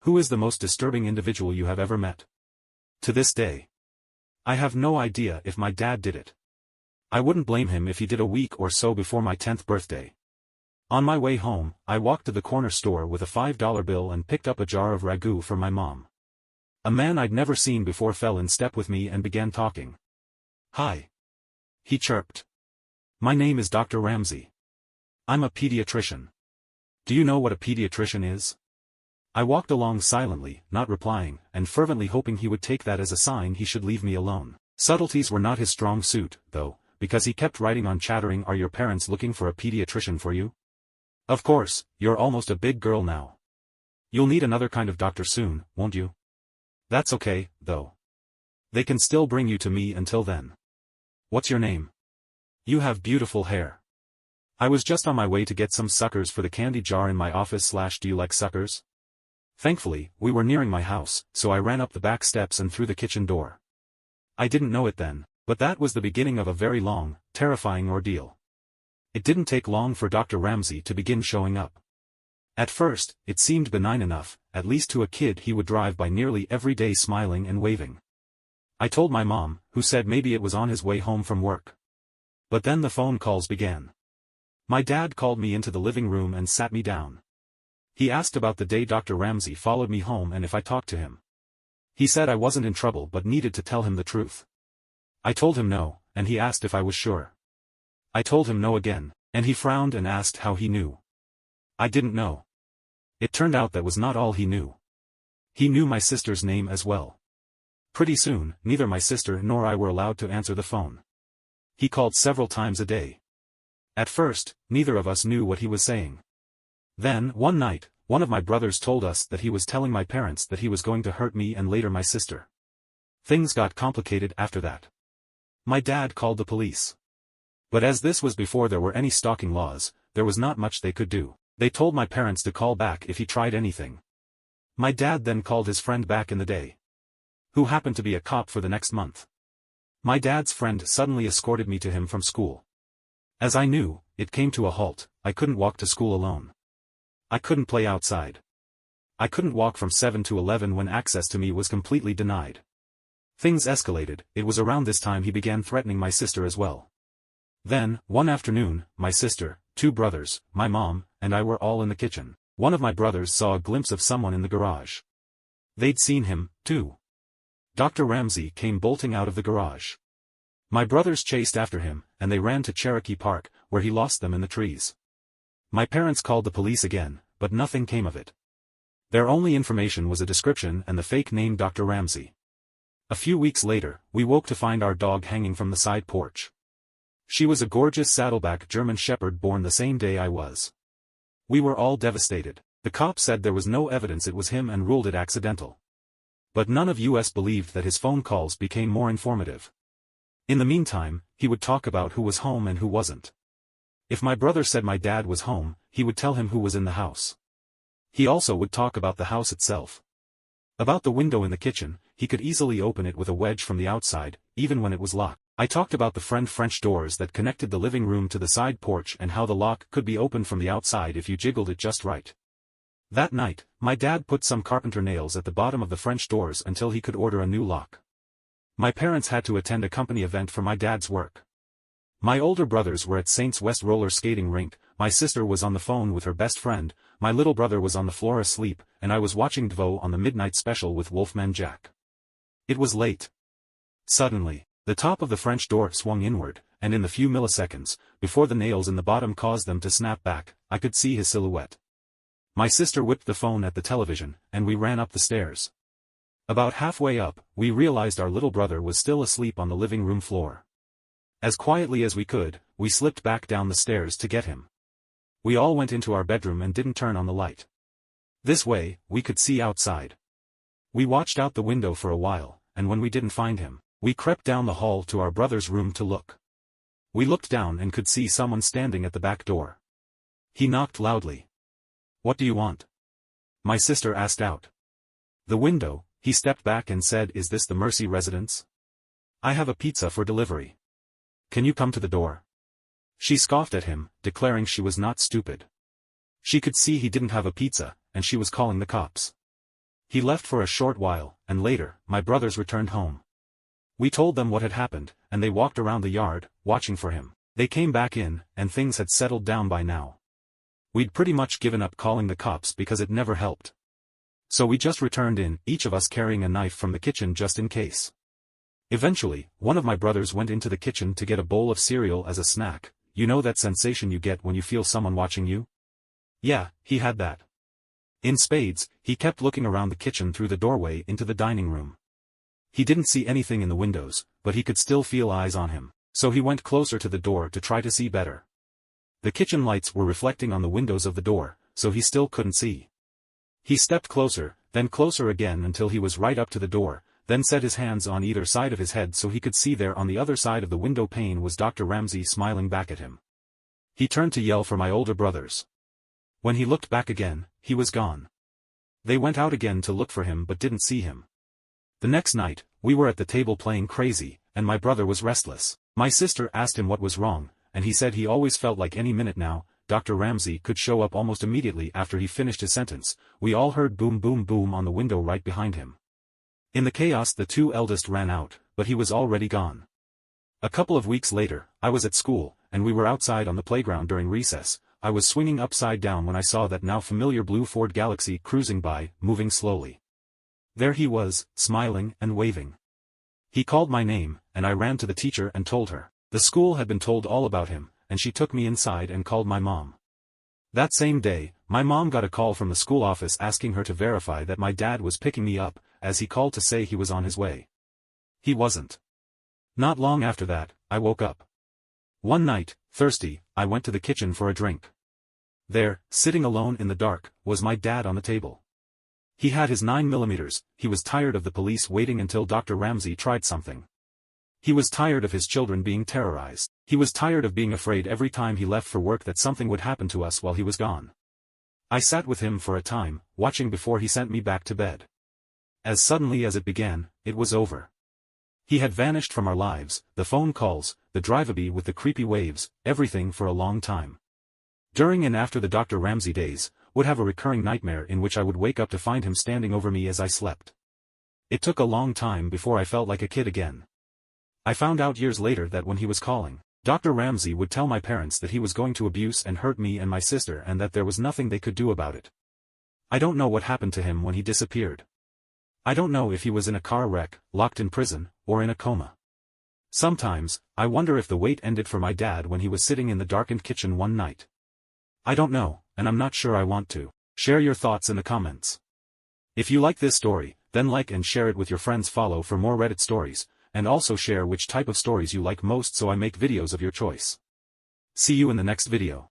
Who is the most disturbing individual you have ever met? To this day, I have no idea if my dad did it. I wouldn't blame him if he did a week or so before my 10th birthday. On my way home, I walked to the corner store with a $5 bill and picked up a jar of ragu for my mom. A man I'd never seen before fell in step with me and began talking. "Hi," he chirped. "My name is Dr. Ramsey. I'm a pediatrician. Do you know what a pediatrician is?" I walked along silently, not replying, and fervently hoping he would take that as a sign he should leave me alone. Subtleties were not his strong suit, though, because he kept writing on chattering, "Are your parents looking for a pediatrician for you? Of course, you're almost a big girl now. You'll need another kind of doctor soon, won't you? That's okay, though. They can still bring you to me until then. What's your name? You have beautiful hair." I was just on my way to get some suckers for the candy jar in my office. "Do you like suckers?" Thankfully, we were nearing my house, so I ran up the back steps and through the kitchen door. I didn't know it then, but that was the beginning of a very long, terrifying ordeal. It didn't take long for Dr. Ramsey to begin showing up. At first, it seemed benign enough, at least to a kid he would drive by nearly every day smiling and waving. I told my mom, who said maybe it was on his way home from work. But then the phone calls began. My dad called me into the living room and sat me down. He asked about the day Dr. Ramsey followed me home and if I talked to him. He said I wasn't in trouble but needed to tell him the truth. I told him no, and he asked if I was sure. I told him no again, and he frowned and asked how he knew. I didn't know. It turned out that was not all he knew. He knew my sister's name as well. Pretty soon, neither my sister nor I were allowed to answer the phone. He called several times a day. At first, neither of us knew what he was saying. Then, one night, one of my brothers told us that he was telling my parents that he was going to hurt me and later my sister. Things got complicated after that. My dad called the police. But as this was before there were any stalking laws, there was not much they could do. They told my parents to call back if he tried anything. My dad then called his friend back in the day, who happened to be a cop for the next month. My dad's friend suddenly escorted me to him from school. As I knew, it came to a halt. I couldn't walk to school alone. I couldn't play outside. I couldn't walk from 7 to 11 when access to me was completely denied. Things escalated. It was around this time he began threatening my sister as well. Then, one afternoon, my sister, 2 brothers, my mom, and I were all in the kitchen. One of my brothers saw a glimpse of someone in the garage. They'd seen him, too. Dr. Ramsey came bolting out of the garage. My brothers chased after him, and they ran to Cherokee Park, where he lost them in the trees. My parents called the police again, but nothing came of it. Their only information was a description and the fake name Dr. Ramsey. A few weeks later, we woke to find our dog hanging from the side porch. She was a gorgeous saddleback German Shepherd born the same day I was. We were all devastated. The cop said there was no evidence it was him and ruled it accidental. But none of us believed that his phone calls became more informative. In the meantime, he would talk about who was home and who wasn't. If my brother said my dad was home, he would tell him who was in the house. He also would talk about the house itself. About the window in the kitchen, he could easily open it with a wedge from the outside, even when it was locked. I talked about the French doors that connected the living room to the side porch and how the lock could be opened from the outside if you jiggled it just right. That night, my dad put some carpenter nails at the bottom of the French doors until he could order a new lock. My parents had to attend a company event for my dad's work. My older brothers were at Saints West roller skating rink, my sister was on the phone with her best friend, my little brother was on the floor asleep, and I was watching DVO on the midnight special with Wolfman Jack. It was late. Suddenly, the top of the French door swung inward, and in the few milliseconds, before the nails in the bottom caused them to snap back, I could see his silhouette. My sister whipped the phone at the television, and we ran up the stairs. About halfway up, we realized our little brother was still asleep on the living room floor. As quietly as we could, we slipped back down the stairs to get him. We all went into our bedroom and didn't turn on the light. This way, we could see outside. We watched out the window for a while, and when we didn't find him, we crept down the hall to our brother's room to look. We looked down and could see someone standing at the back door. He knocked loudly. "What do you want?" My sister asked out. The window, he stepped back and said, "Is this the Mercy residence? I have a pizza for delivery. Can you come to the door?" She scoffed at him, declaring she was not stupid. She could see he didn't have a pizza, and she was calling the cops. He left for a short while, and later, my brothers returned home. We told them what had happened, and they walked around the yard, watching for him. They came back in, and things had settled down by now. We'd pretty much given up calling the cops because it never helped. So we just returned in, each of us carrying a knife from the kitchen just in case. Eventually, one of my brothers went into the kitchen to get a bowl of cereal as a snack. You know that sensation you get when you feel someone watching you? Yeah, he had that. In spades, he kept looking around the kitchen through the doorway into the dining room. He didn't see anything in the windows, but he could still feel eyes on him, so he went closer to the door to try to see better. The kitchen lights were reflecting on the windows of the door, so he still couldn't see. He stepped closer, then closer again until he was right up to the door, then set his hands on either side of his head so he could see there on the other side of the window pane was Dr. Ramsey smiling back at him. He turned to yell for my older brothers. When he looked back again, he was gone. They went out again to look for him but didn't see him. The next night, we were at the table playing crazy, and my brother was restless. My sister asked him what was wrong, and he said he always felt like any minute now, Dr. Ramsey could show up almost immediately after he finished his sentence. We all heard boom boom boom on the window right behind him. In the chaos the two eldest ran out, but he was already gone. A couple of weeks later, I was at school, and we were outside on the playground during recess. I was swinging upside down when I saw that now familiar blue Ford Galaxy cruising by, moving slowly. There he was, smiling and waving. He called my name, and I ran to the teacher and told her. The school had been told all about him, and she took me inside and called my mom. That same day, my mom got a call from the school office asking her to verify that my dad was picking me up, as he called to say he was on his way. He wasn't. Not long after that, I woke up. One night, thirsty, I went to the kitchen for a drink. There, sitting alone in the dark, was my dad on the table. He had his 9mm, he was tired of the police waiting until Dr. Ramsey tried something. He was tired of his children being terrorized. He was tired of being afraid every time he left for work that something would happen to us while he was gone. I sat with him for a time, watching before he sent me back to bed. As suddenly as it began, it was over. He had vanished from our lives, the phone calls, the drive-by with the creepy waves, everything for a long time. During and after the Dr. Ramsey days, would have a recurring nightmare in which I would wake up to find him standing over me as I slept. It took a long time before I felt like a kid again. I found out years later that when he was calling, Dr. Ramsey would tell my parents that he was going to abuse and hurt me and my sister and that there was nothing they could do about it. I don't know what happened to him when he disappeared. I don't know if he was in a car wreck, locked in prison, or in a coma. Sometimes, I wonder if the wait ended for my dad when he was sitting in the darkened kitchen one night. I don't know, and I'm not sure I want to. Share your thoughts in the comments. If you like this story, then like and share it with your friends. Follow for more Reddit stories, and also share which type of stories you like most so I make videos of your choice. See you in the next video.